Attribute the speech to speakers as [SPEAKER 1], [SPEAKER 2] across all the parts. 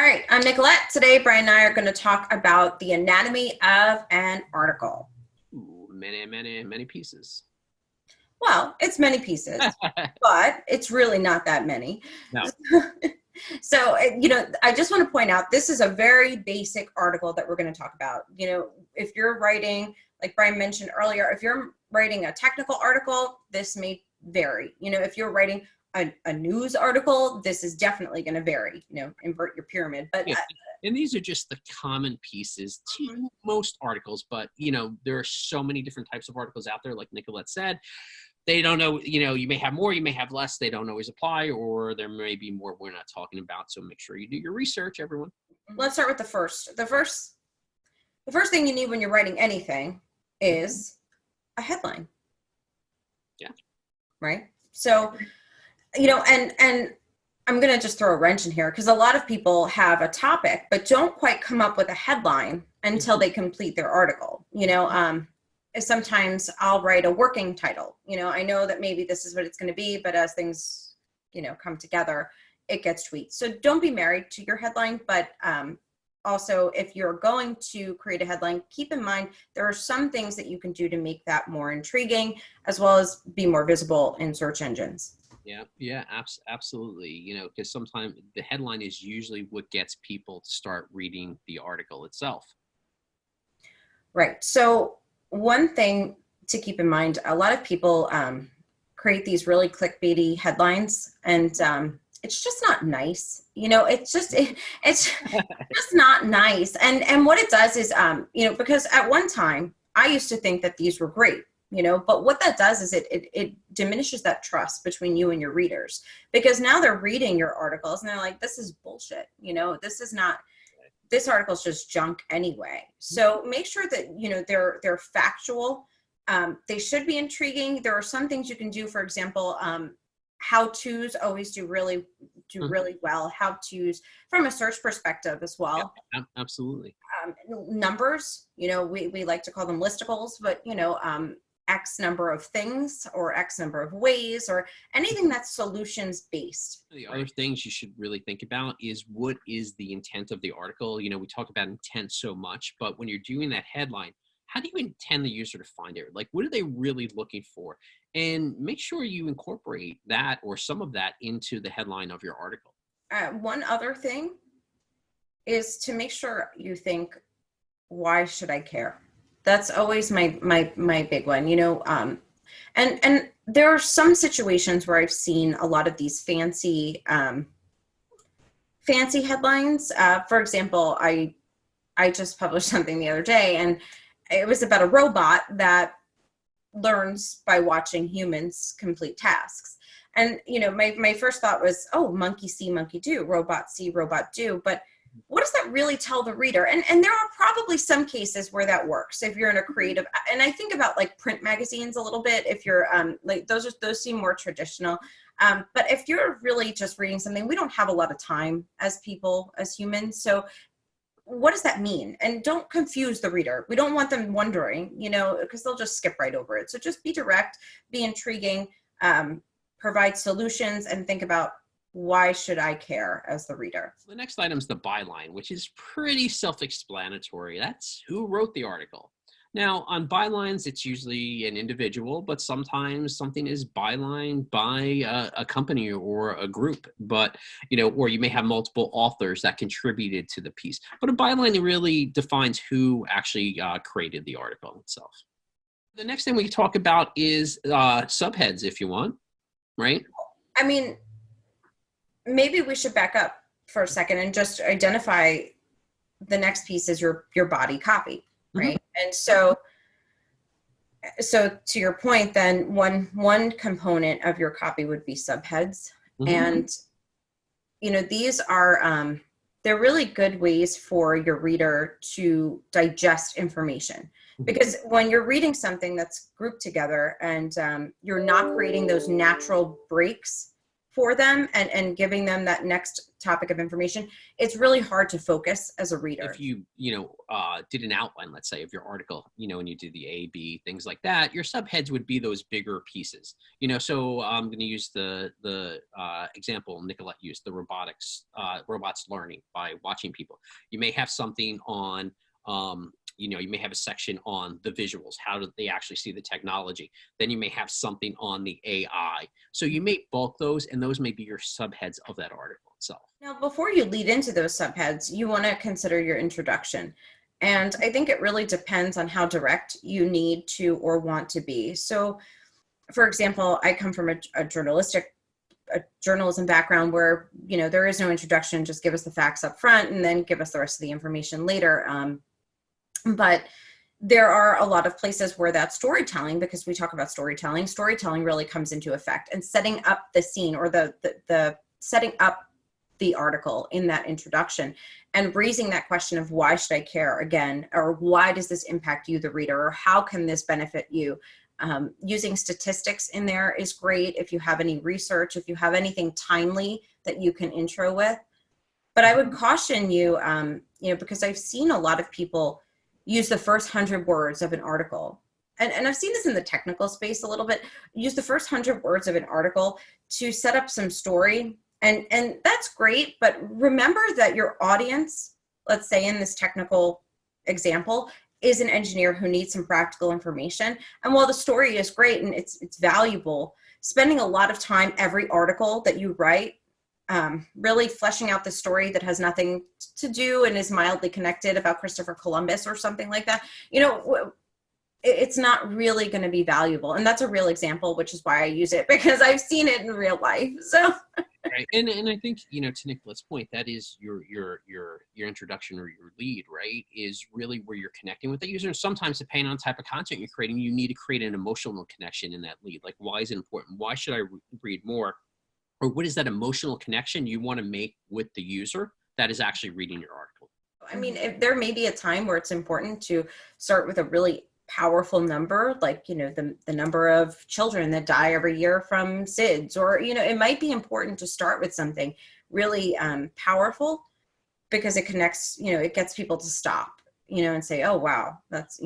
[SPEAKER 1] right, I'm Nicolette. Today, Brian and I are going to talk about the anatomy of an article.
[SPEAKER 2] Ooh, many pieces.
[SPEAKER 1] Well, it's many pieces, but it's really not that many.
[SPEAKER 2] No.
[SPEAKER 1] So, I just want to point out this is a very basic article that we're going to talk about. If you're writing, like Brian mentioned earlier, if you're writing a technical article, this may vary. If you're writing a news article, this is definitely going to vary, invert your pyramid. But
[SPEAKER 2] Yeah. And these are just the common pieces to most articles, but there are so many different types of articles out there, like Nicolette said. They don't know, you may have more, you may have less, they don't always apply, or there may be more we're not talking about. So make sure you do your research, everyone.
[SPEAKER 1] Let's start with the first. The first thing you need when you're writing anything is a headline.
[SPEAKER 2] Yeah.
[SPEAKER 1] Right? So, and I'm going to just throw a wrench in here because a lot of people have a topic, but don't quite come up with a headline until they complete their article. Sometimes I'll write a working title. I know that maybe this is what it's going to be, but as things, come together, it gets tweaked. So don't be married to your headline, but also if you're going to create a headline, keep in mind there are some things that you can do to make that more intriguing, as well as be more visible in search engines.
[SPEAKER 2] Yeah, absolutely. Because sometimes the headline is usually what gets people to start reading the article itself.
[SPEAKER 1] Right. So one thing to keep in mind, a lot of people create these really clickbaity headlines, and it's just not nice. It's just not nice. And what it does is, because at one time I used to think that these were great, but what that does is it diminishes that trust between you and your readers, because now they're reading your articles and they're like, this is bullshit. This article's just junk anyway. So make sure that, they're factual. They should be intriguing. There are some things you can do. For example, how-tos always do really well. How-tos from a search perspective as well.
[SPEAKER 2] Yeah, absolutely.
[SPEAKER 1] Numbers, we like to call them listicles, but, X number of things or X number of ways or anything that's solutions based.
[SPEAKER 2] The other things you should really think about is what is the intent of the article. We talk about intent so much, but when you're doing that headline, how do you intend the user to find it? Like, what are they really looking for? And make sure you incorporate that or some of that into the headline of your article.
[SPEAKER 1] One other thing is to make sure you think, why should I care? That's always my big one, and there are some situations where I've seen a lot of these fancy headlines. For example, I just published something the other day, and it was about a robot that learns by watching humans complete tasks. And, my first thought was, oh, monkey see, monkey do, robot see, robot do. But what does that really tell the reader? And there are probably some cases where that works if you're in a creative, and I think about like print magazines a little bit, if you're like those seem more traditional. But if you're really just reading something, we don't have a lot of time as people, as humans. So what does that mean? And don't confuse the reader. We don't want them wondering, because they'll just skip right over it. So just be direct, be intriguing, provide solutions, and think about, why should I care as the reader?
[SPEAKER 2] The next item is the byline, which is pretty self-explanatory. That's who wrote the article. Now, on bylines, it's usually an individual, but sometimes something is byline by a company or a group, but, or you may have multiple authors that contributed to the piece. But a byline really defines who actually created the article itself. The next thing we can talk about is subheads, if you want, right?
[SPEAKER 1] I mean, maybe we should back up for a second and just identify the next piece is your body copy, right? Mm-hmm. And so to your point, then one component of your copy would be subheads. Mm-hmm. And, these are, they're really good ways for your reader to digest information. Mm-hmm. Because when you're reading something that's grouped together and you're not creating those natural breaks for them and giving them that next topic of information, it's really hard to focus as a reader.
[SPEAKER 2] If you, did an outline, let's say, of your article, and you did the A, B, things like that, your subheads would be those bigger pieces, so I'm going to use the example Nicolette used, the robots learning by watching people. You may have something on, you may have a section on the visuals. How do they actually see the technology? Then you may have something on the AI. So you may bulk those, and those may be your subheads of that article itself.
[SPEAKER 1] Now, before you lead into those subheads, you want to consider your introduction. And I think it really depends on how direct you need to or want to be. So, for example, I come from a journalism background where, there is no introduction, just give us the facts up front and then give us the rest of the information later. But there are a lot of places where that's storytelling, because we talk about storytelling. Storytelling really comes into effect, and setting up the scene, or the setting up the article in that introduction, and raising that question of why should I care again, or why does this impact you, the reader, or how can this benefit you? Using statistics in there is great. If you have any research, if you have anything timely that you can intro with. But I would caution you, because I've seen a lot of people use the first 100 words of an article. And I've seen this in the technical space a little bit, use the first 100 words of an article to set up some story. And that's great, but remember that your audience, let's say in this technical example, is an engineer who needs some practical information. And while the story is great and it's valuable, spending a lot of time every article that you write, really fleshing out the story that has nothing to do and is mildly connected about Christopher Columbus or something like that, it's not really going to be valuable. And that's a real example, which is why I use it, because I've seen it in real life. So.
[SPEAKER 2] Right. And I think, to Nicolette's point, that is your introduction or your lead, right, is really where you're connecting with the user. And sometimes, depending on the type of content you're creating, you need to create an emotional connection in that lead. Like, why is it important? Why should I read more? Or what is that emotional connection you want to make with the user that is actually reading your article?
[SPEAKER 1] I mean, if there may be a time where it's important to start with a really powerful number, like, the number of children that die every year from SIDS, or, it might be important to start with something really powerful, because it connects, it gets people to stop, and say, oh, wow, that's,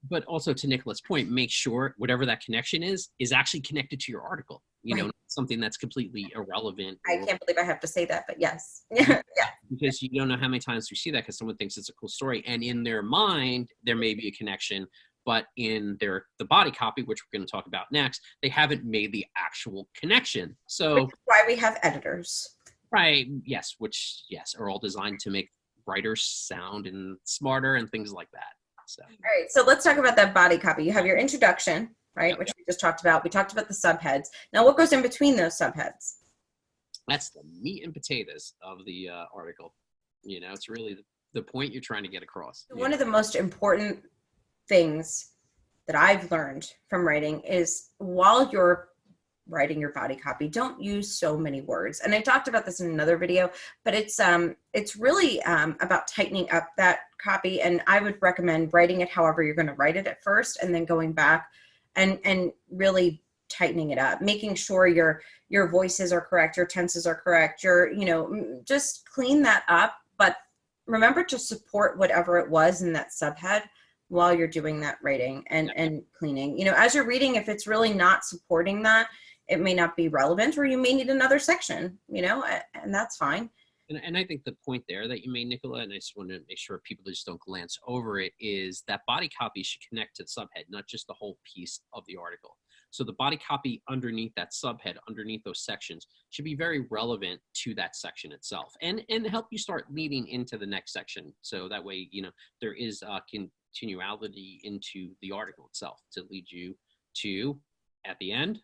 [SPEAKER 2] But also, to Nicolette's point, make sure whatever that connection is actually connected to your article,
[SPEAKER 1] right.
[SPEAKER 2] Not something that's completely irrelevant.
[SPEAKER 1] I can't believe I have to say that, but yes. Yeah.
[SPEAKER 2] Because you don't know how many times we see that, because someone thinks it's a cool story, and in their mind, there may be a connection, but in the body copy, which we're going to talk about next, they haven't made the actual connection. So
[SPEAKER 1] which is why we have editors.
[SPEAKER 2] Right. Yes. Are all designed to make writers sound and smarter and things like that. So.
[SPEAKER 1] All right. So let's talk about that body copy. You have your introduction, right? Which we just talked about. We talked about the subheads. Now, what goes in between those subheads?
[SPEAKER 2] That's the meat and potatoes of the article. It's really the point you're trying to get across.
[SPEAKER 1] One of the most important things that I've learned from writing is, while you're writing your body copy, don't use so many words. And I talked about this in another video, but it's really about tightening up that copy. And I would recommend writing it however you're going to write it at first, and then going back and really tightening it up, making sure your voices are correct, your tenses are correct, just clean that up. But remember to support whatever it was in that subhead while you're doing that writing and cleaning. As you're reading, if it's really not supporting that, it may not be relevant, or you may need another section, and that's fine.
[SPEAKER 2] And I think the point there that you made, Nicolette, and I just want to make sure people just don't glance over it, is that body copy should connect to the subhead, not just the whole piece of the article. So the body copy underneath that subhead, underneath those sections, should be very relevant to that section itself, and help you start leading into the next section. So that way, there is continuality into the article itself to lead you to, at the end,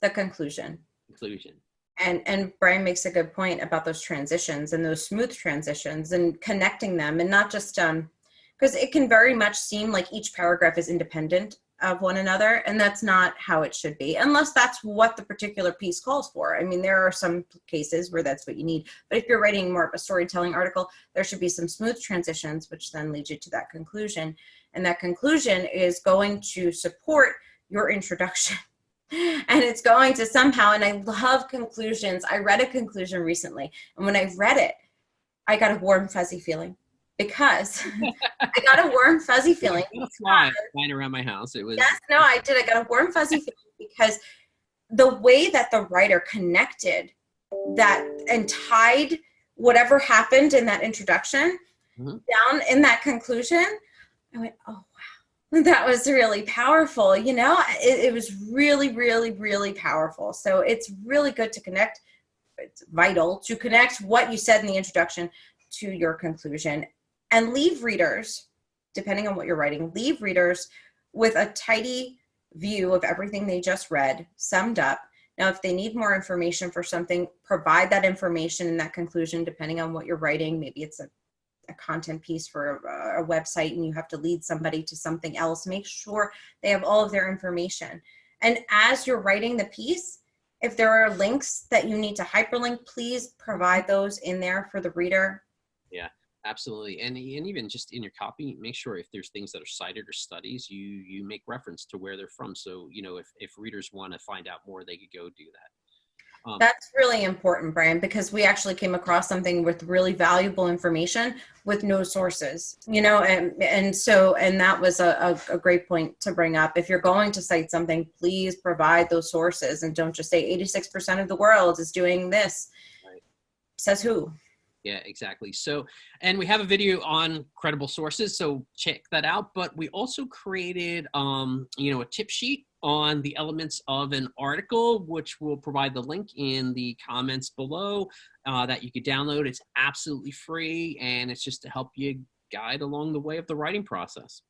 [SPEAKER 1] the conclusion.
[SPEAKER 2] Conclusion.
[SPEAKER 1] And Brian makes a good point about those transitions and those smooth transitions and connecting them, and not just because it can very much seem like each paragraph is independent of one another, and that's not how it should be, unless that's what the particular piece calls for. I mean, there are some cases where that's what you need, but if you're writing more of a storytelling article, there should be some smooth transitions, which then lead you to that conclusion, and that conclusion is going to support your introduction. and it's going to somehow, and I love conclusions. I read a conclusion recently, and when I read it, I got a warm, fuzzy feeling because I got a warm, fuzzy feeling.
[SPEAKER 2] A fly flying around my house. It was.
[SPEAKER 1] Yes, no, I did. I got a warm, fuzzy feeling because the way that the writer connected that and tied whatever happened in that introduction down in that conclusion, I went, oh, wow, that was really powerful. You know, it was really, really, really powerful. So it's really good to connect. It's vital to connect what you said in the introduction to your conclusion and leave readers, depending on what you're writing, leave readers with a tidy view of everything they just read, summed up. Now, if they need more information for something, provide that information in that conclusion, depending on what you're writing. Maybe it's a content piece for a website and you have to lead somebody to something else. Make sure they have all of their information. And as you're writing the piece, if there are links that you need to hyperlink, please provide those in there for the reader.
[SPEAKER 2] Yeah, absolutely. And even just in your copy, make sure if there's things that are cited or studies, you make reference to where they're from. So, you know, if readers want to find out more, they could go do that.
[SPEAKER 1] That's really important, Brian, because we actually came across something with really valuable information with no sources, you know, and that was a great point to bring up. If you're going to cite something, please provide those sources and don't just say 86% of the world is doing this.
[SPEAKER 2] Right.
[SPEAKER 1] Says who?
[SPEAKER 2] Yeah, exactly. So, and we have a video on credible sources, so check that out. But we also created, you know, a tip sheet on the elements of an article, which will provide the link in the comments below that you could download. It's absolutely free, and it's just to help you guide along the way of the writing process.